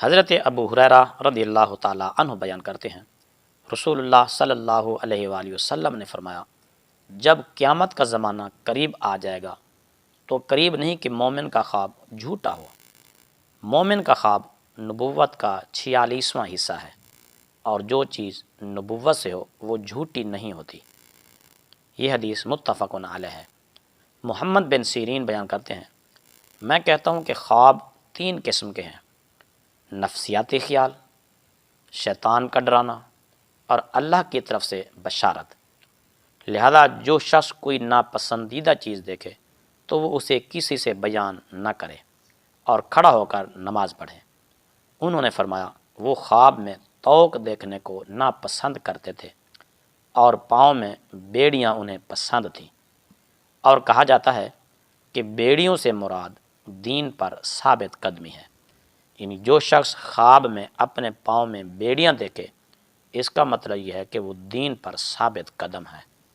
حضرت ابو ہریرہ رضی اللہ تعالی عنہ بیان کرتے ہیں، رسول اللہ صلی اللہ علیہ وآلہ وسلم نے فرمایا، جب قیامت کا زمانہ قریب آ جائے گا تو قریب نہیں کہ مومن کا خواب جھوٹا ہو۔ مومن کا خواب نبوت کا 46واں حصہ ہے، اور جو چیز نبوت سے ہو وہ جھوٹی نہیں ہوتی۔ یہ حدیث متفق علیہ ہے۔ محمد بن سیرین بیان کرتے ہیں، میں کہتا ہوں کہ خواب 3 قسم کے ہیں: نفسیاتی خیال، شیطان کا ڈرانا، اور اللہ کی طرف سے بشارت۔ لہذا جو شخص کوئی ناپسندیدہ چیز دیکھے تو وہ اسے کسی سے بیان نہ کرے اور کھڑا ہو کر نماز پڑھے۔ انہوں نے فرمایا، وہ خواب میں طوق دیکھنے کو ناپسند کرتے تھے اور پاؤں میں بیڑیاں انہیں پسند تھیں، اور کہا جاتا ہے کہ بیڑیوں سے مراد دین پر ثابت قدمی ہے، یعنی جو شخص خواب میں اپنے پاؤں میں بیڑیاں دیکھے اس کا مطلب یہ ہے کہ وہ دین پر ثابت قدم ہے۔